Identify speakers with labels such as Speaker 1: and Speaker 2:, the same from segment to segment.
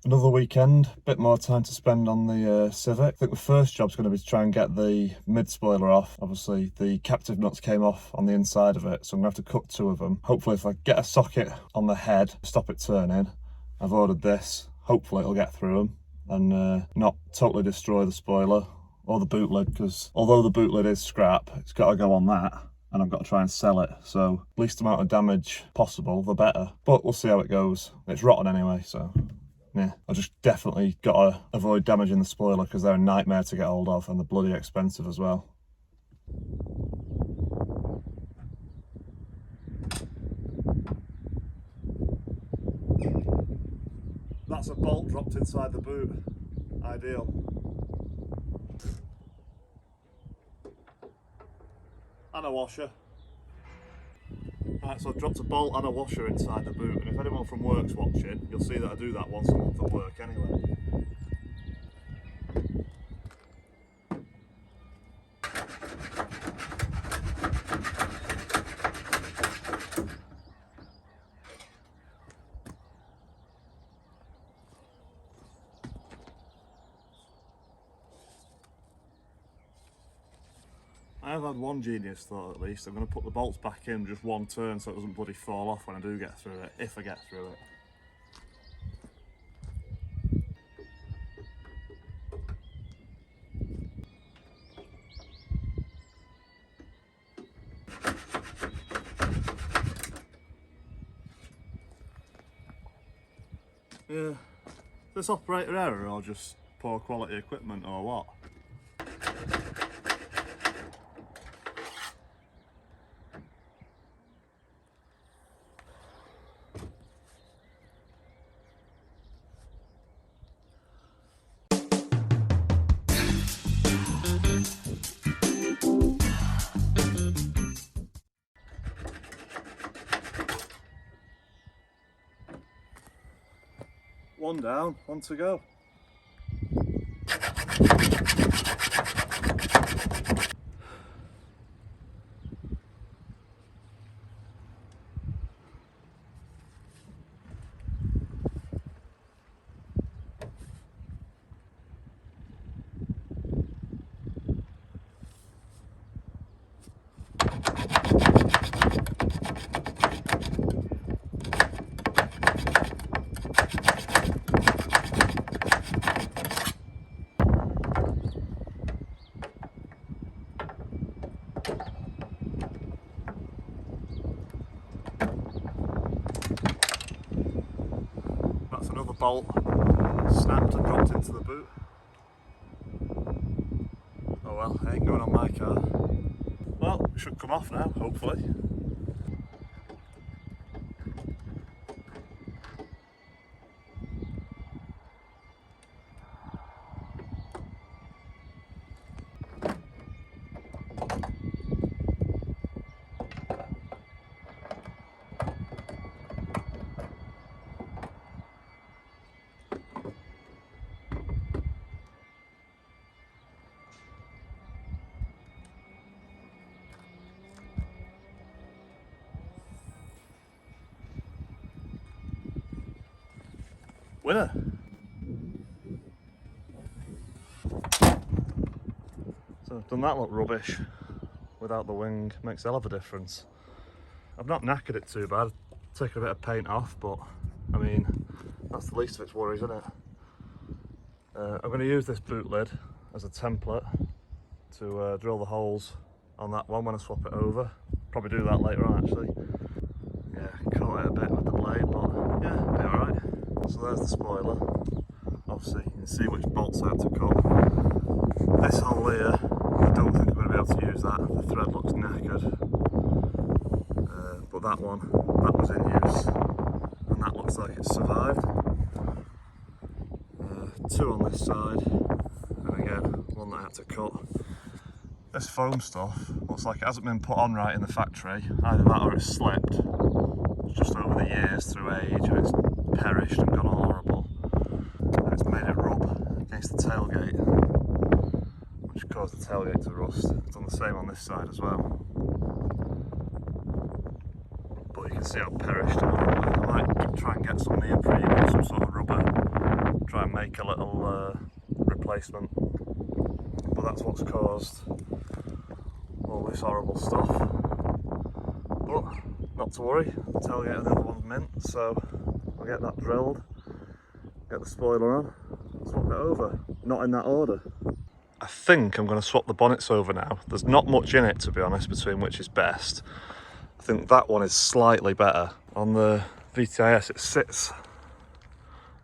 Speaker 1: Another weekend, bit more time to spend on the Civic. I think the first job's going to be to try and get the mid spoiler off. Obviously the captive nuts came off on the inside of it, so I'm going to have to cut two of them. Hopefully if I get a socket on the head, stop it turning. I've ordered this, hopefully it'll get through them and not totally destroy the spoiler or the boot lid, because although the boot lid is scrap, it's got to go on that and I've got to try and sell it, so least amount of damage possible the better, but we'll see how it goes. It's rotten anyway, so yeah, I just definitely got to avoid damaging the spoiler because they're a nightmare to get hold of and they're bloody expensive as well. That's a bolt dropped inside the boot. Ideal. And a washer. Right, so I've dropped a bolt and a washer inside the boot, and if anyone from work's watching, you'll see that I do that once a month at work anyway. I have had one genius thought at least. I'm going to put the bolts back in just one turn so it doesn't bloody fall off when I do get through it, if I get through it. Yeah, this operator error or just poor quality equipment or what? One down, one to go. That's another bolt snapped and dropped into the boot. Oh well, it ain't going on my car. Well, it should come off now, hopefully. Winner! So I've done that look rubbish without the wing, makes a hell of a difference. I've not knackered it too bad, taken a bit of paint off, but I mean, that's the least of its worries, isn't it? I'm going to use this boot lid as a template to drill the holes on that one when I swap it over. Probably do that later on actually. Yeah, caught it a bit with the blade, but yeah, it'll be alright. So there's the spoiler. Obviously you can see which bolts I had to cut. This hole here, I don't think I'm going to be able to use that. The thread looks knackered. But that one, that was in use. And that looks like it's survived. Two on this side. And again, one that I had to cut. This foam stuff looks like it hasn't been put on right in the factory. Either that or it's slipped. It's just over the years through age and it's perished and gone all horrible. And it's made it rub against the tailgate, which caused the tailgate to rust. It's done the same on this side as well. But you can see how perished and horrible. I might try and get some neoprene or some sort of rubber try and make a little replacement. But that's what's caused all this horrible stuff. But not to worry, the tailgate and the other one's mint, so I'll get that drilled, get the spoiler on, swap it over. Not in that order. I think I'm going to swap the bonnets over now. There's not much in it, to be honest, between which is best. I think that one is slightly better. On the VTi-S it sits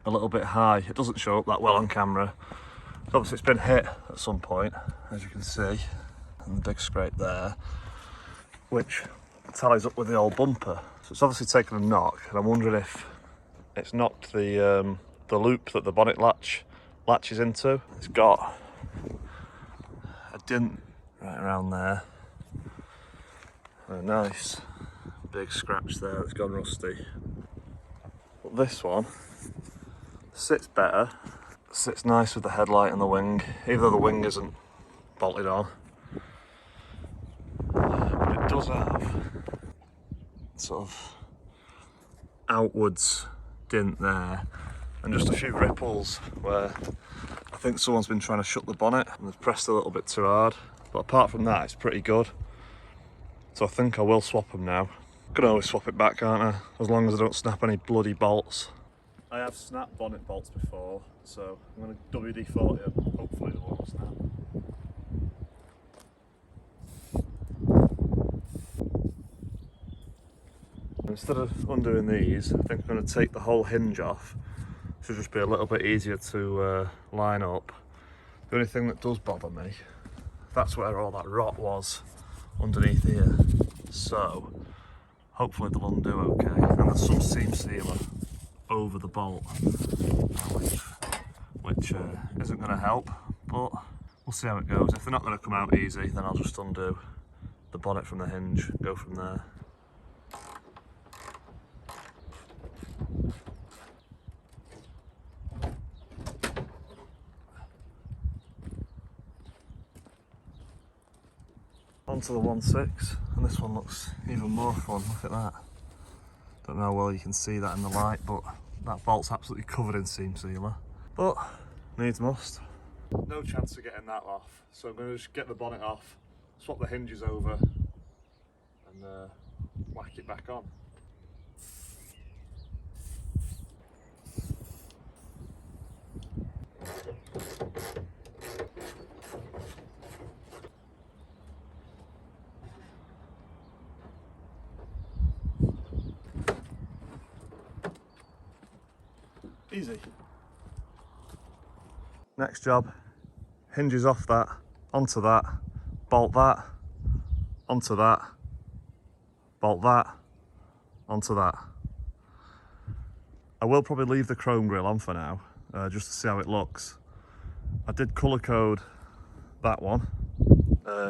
Speaker 1: a little bit high. It doesn't show up that well on camera. Obviously it's been hit at some point, as you can see, and the big scrape there, which tallies up with the old bumper. So it's obviously taken a knock, and I'm wondering if it's knocked the loop that the bonnet latches into. It's got a dent right around there. A nice big scratch there that's gone rusty. But this one sits better, sits nice with the headlight and the wing, even though the wing isn't bolted on. But it does have sort of outwards dint there, and just a few ripples where I think someone's been trying to shut the bonnet and they've pressed a little bit too hard. But apart from that, it's pretty good. So I think I will swap them now. Can always swap it back, can't I? As long as I don't snap any bloody bolts. I have snapped bonnet bolts before, so I'm going to WD-40 them. Hopefully they won't snap. Instead of undoing these, I think I'm going to take the whole hinge off. Should just be a little bit easier to line up. The only thing that does bother me, that's where all that rot was, underneath here. So hopefully they'll undo okay. And there's some seam sealer over the bolt, which isn't going to help, but we'll see how it goes. If they're not going to come out easy, then I'll just undo the bonnet from the hinge, go from there. Onto the 1.6, and this one looks even more fun. Look at that. Don't know how well you can see that in the light, but that bolt's absolutely covered in seam sealer. But needs must. No chance of getting that off, so I'm going to just get the bonnet off, swap the hinges over, and whack it back on. Easy. Next job, hinges off that, onto that, bolt that, onto that, bolt that, onto that. I will probably leave the chrome grille on for now, just to see how it looks. I did colour code that one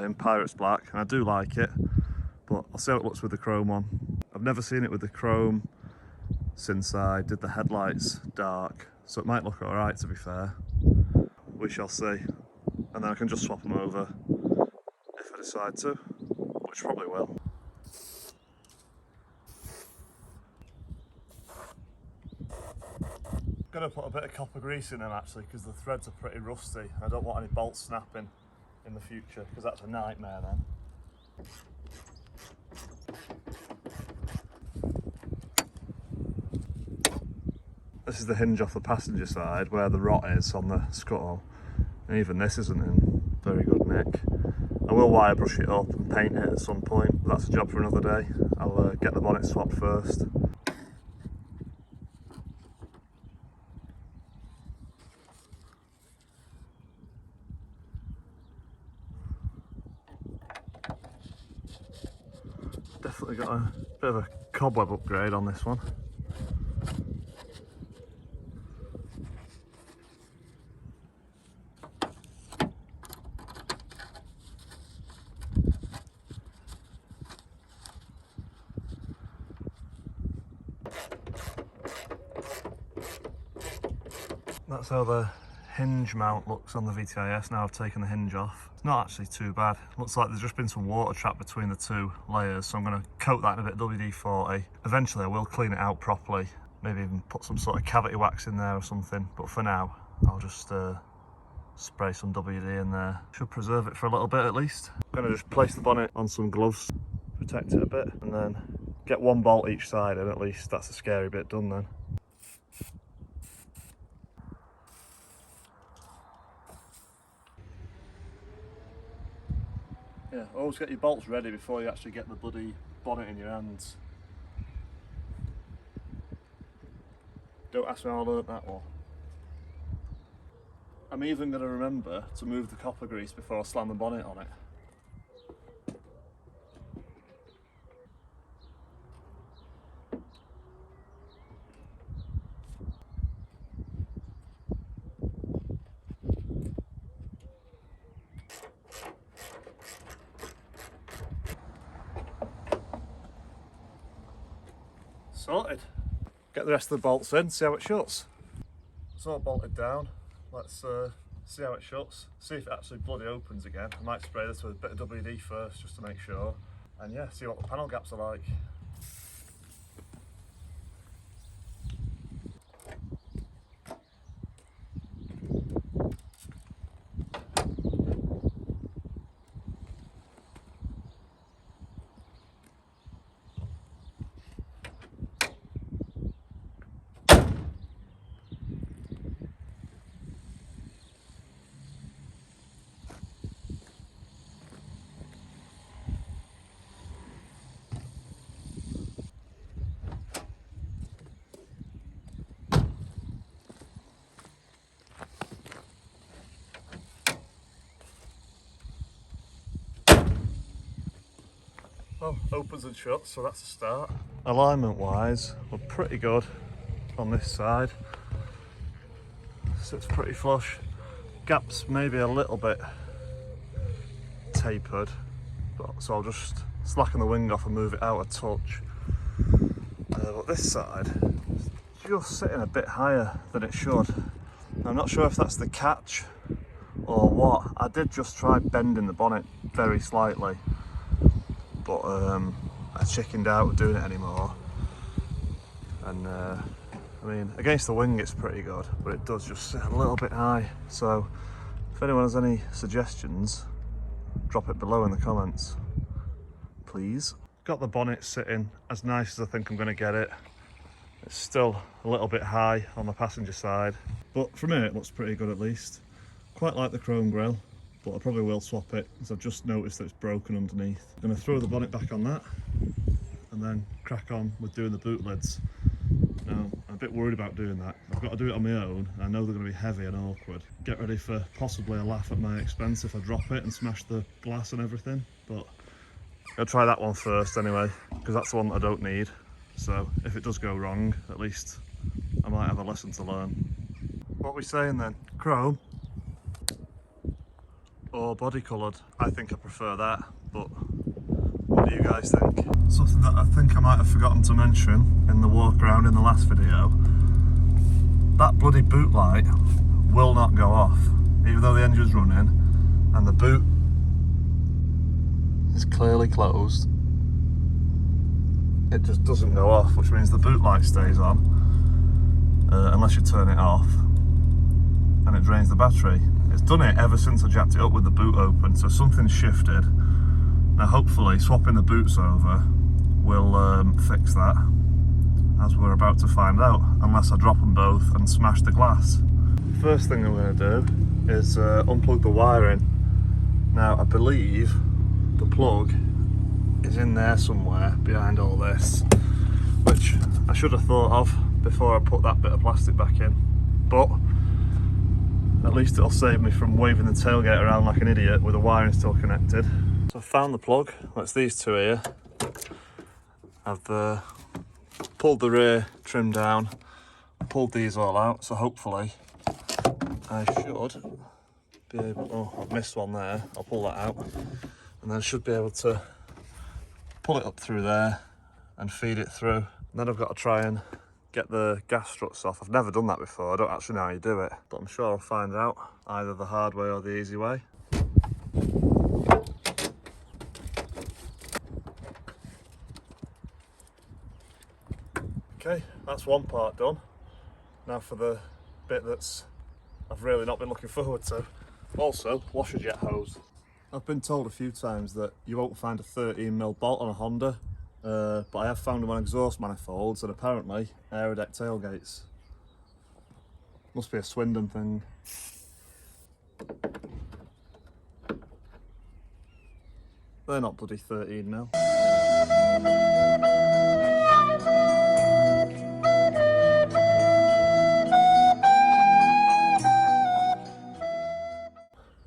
Speaker 1: in Pirates Black, and I do like it, but I'll see how it looks with the chrome one. I've never seen it with the chrome since I did the headlights dark, so it might look alright, to be fair. We shall see, and then I can just swap them over if I decide to, which probably will. Gonna put a bit of copper grease in them actually, because the threads are pretty rusty. I don't want any bolts snapping in the future, because that's a nightmare then. This is the hinge off the passenger side where the rot is on the scuttle, and even this isn't in very good nick. I will wire brush it up and paint it at some point, but that's a job for another day. I'll get the bonnet swapped first. Definitely got a bit of a cobweb upgrade on this one. That's how the hinge mount looks on the VTi-S now I've taken the hinge off. It's not actually too bad. Looks like there's just been some water trapped between the two layers, so I'm going to coat that in a bit of WD-40. Eventually I will clean it out properly maybe even put some sort of cavity wax in there or something, but for now I'll just spray some WD in there. Should preserve it for a little bit at least. I'm going to just place the bonnet on some gloves, protect it a bit, and then get one bolt each side, and at least that's the scary bit done then. Yeah, always get your bolts ready before you actually get the bloody bonnet in your hands. Don't ask me how I learnt that one. I'm even going to remember to move the copper grease before I slam the bonnet on it. Sorted. Get the rest of the bolts in, see how it shuts. It's all bolted down. Let's see how it shuts. See if it actually bloody opens again. I might spray this with a bit of WD first just to make sure. And yeah, see what the panel gaps are like. Well, opens and shuts, so that's a start. Alignment wise, we're pretty good on this side. Sits pretty flush. Gaps maybe a little bit tapered, so I'll just slacken the wing off and move it out a touch. But this side is just sitting a bit higher than it should. I'm not sure if that's the catch or what. I did just try bending the bonnet very slightly, but I chickened out of doing it anymore. And I mean, against the wing it's pretty good, but it does just sit a little bit high. So if anyone has any suggestions, drop it below in the comments, please. Got the bonnet sitting as nice as I think I'm going to get it. It's still a little bit high on the passenger side, but from here it looks pretty good at least. Quite like the chrome grille, but I probably will swap it because I've just noticed that it's broken underneath. I'm going to throw the bonnet back on that and then crack on with doing the boot lids. Now, I'm a bit worried about doing that. I've got to do it on my own. I know they're going to be heavy and awkward. Get ready for possibly a laugh at my expense if I drop it and smash the glass and everything, but I'll try that one first anyway, because that's the one that I don't need. So if it does go wrong, at least I might have a lesson to learn. What are we saying then? Chrome or body coloured? I think I prefer that, but what do you guys think? Something that I think I might have forgotten to mention in the walk around in the last video, that bloody boot light will not go off, even though the engine's running and the boot is clearly closed. It just doesn't go off, which means the boot light stays on unless you turn it off, and it drains the battery. It's done it ever since I jacked it up with the boot open, so something's shifted. Now hopefully swapping the boots over will fix that, as we're about to find out, unless I drop them both and smash the glass. First thing I'm going to do is unplug the wiring. Now I believe the plug is in there somewhere behind all this, which I should have thought of before I put that bit of plastic back in, but at least it'll save me from waving the tailgate around like an idiot with the wiring still connected. So I've found the plug. That's these two here. I've pulled the rear trim down, pulled these all out, so hopefully I should be able, oh, I've missed one there, I'll pull that out, and then I should be able to pull it up through there and feed it through. And then I've got to try and get the gas struts off. I've never done that before, I don't actually know how you do it, but I'm sure I'll find out either the hard way or the easy way. Okay, that's one part done. Now for the bit that's I've really not been looking forward to. Also, washer jet hose. I've been told a few times that you won't find a 13mm bolt on a Honda, but I have found them on exhaust manifolds and apparently Aerodeck tailgates. Must be a Swindon thing. They're not bloody 13mm.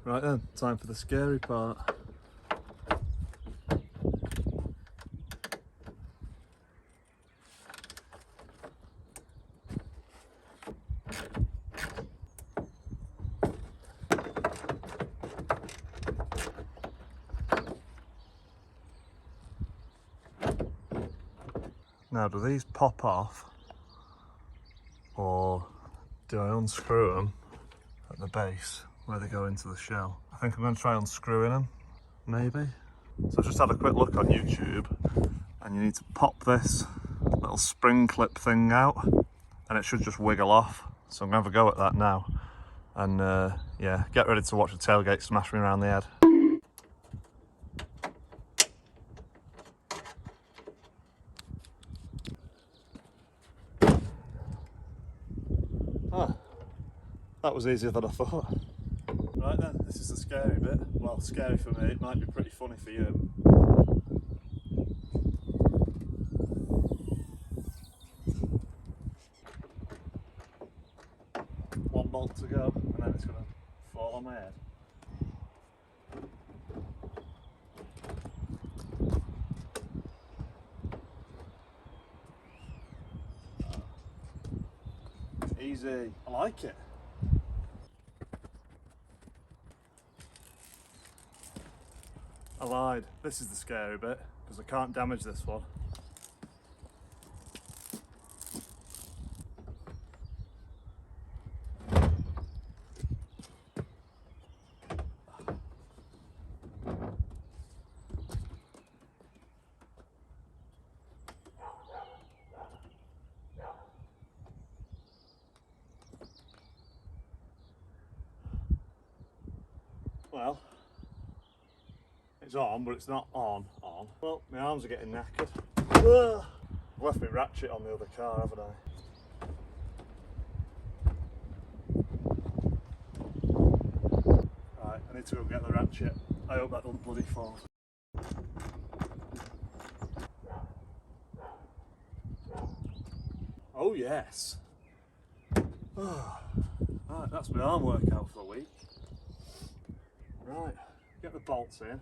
Speaker 1: Right then, time for the scary part. Now, do these pop off, or do I unscrew them at the base where they go into the shell? I think I'm going to try unscrewing them, maybe. So I've just had a quick look on YouTube, and you need to pop this little spring clip thing out, and it should just wiggle off. So I'm going to have a go at that now, and yeah, get ready to watch the tailgate smash me around the head. That was easier than I thought. Right then, this is the scary bit. Well, scary for me, it might be pretty funny for you. One bolt to go, and then it's going to fall on my head. Easy. I like it. I lied. This is the scary bit, because I can't damage this one. Well, it's on, but it's not on. Well, my arms are getting knackered. Ugh. I've left my ratchet on the other car, haven't I? Right, I need to go get the ratchet. I hope that doesn't bloody fall. Oh yes. Right, that's my arm workout for the week. Right, get the bolts in,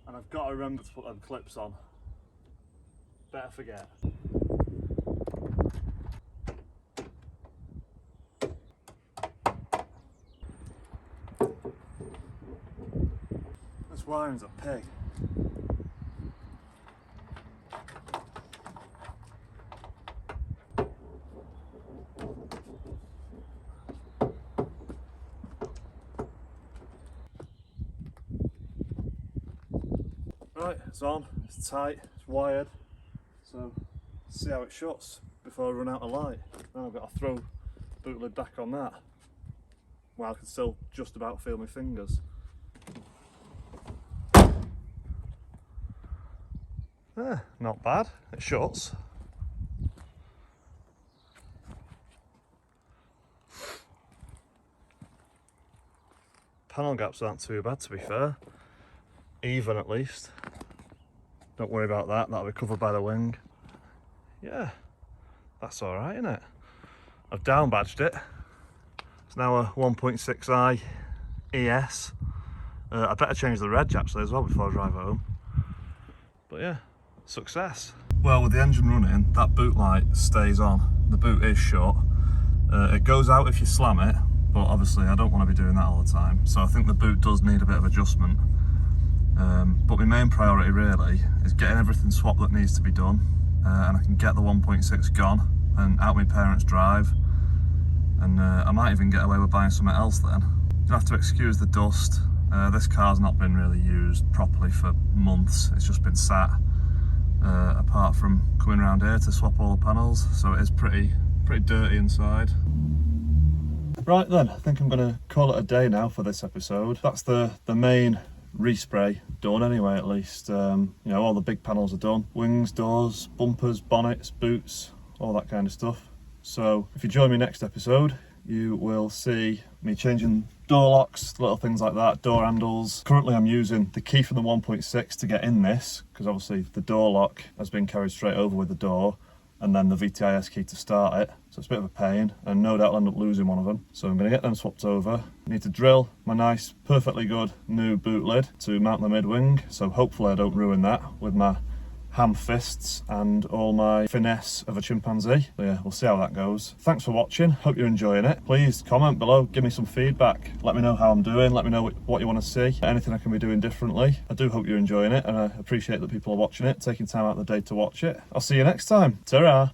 Speaker 1: and I've got to remember to put them clips on. Better forget. This wiring's a pig. Right, it's on, it's tight, it's wired, so let's see how it shuts before I run out of light. Then I've got to throw the boot lid back on that, while I can still just about feel my fingers. Not bad, it shuts. Panel gaps aren't too bad, to be fair. Even at least. Don't worry about that, that'll be covered by the wing. Yeah, that's alright, isn't it? I've down badged it. It's now a 1.6i ES. I better change the reg actually as well before I drive home. But yeah, success. Well, with the engine running, that boot light stays on. The boot is shut. It goes out if you slam it, but obviously I don't want to be doing that all the time. So I think the boot does need a bit of adjustment. But my main priority really is getting everything swapped that needs to be done, and I can get the 1.6 gone and out my parents' drive, and I might even get away with buying something else then. You'll have to excuse the dust. This car's not been really used properly for months, it's just been sat, apart from coming around here to swap all the panels, so it is pretty dirty inside. Right then, I think I'm going to call it a day now for this episode. That's the main respray done anyway, at least. You know, all the big panels are done. Wings, doors, bumpers, bonnets, boots, all that kind of stuff. So if you join me next episode, you will see me changing door locks, little things like that, door handles. Currently I'm using the key from the 1.6 to get in this, because obviously the door lock has been carried straight over with the door, and then the VTi-S key to start it. So it's a bit of a pain, and no doubt I'll end up losing one of them. So I'm going to get them swapped over. I need to drill my nice, perfectly good new boot lid to mount the mid-wing, so hopefully I don't ruin that with my ham fists and all my finesse of a chimpanzee. So yeah, we'll see how that goes. Thanks for watching, hope you're enjoying it. Please comment below, give me some feedback. Let me know how I'm doing, let me know what you want to see, anything I can be doing differently. I do hope you're enjoying it, and I appreciate that people are watching it, taking time out of the day to watch it. I'll see you next time. Ta-ra!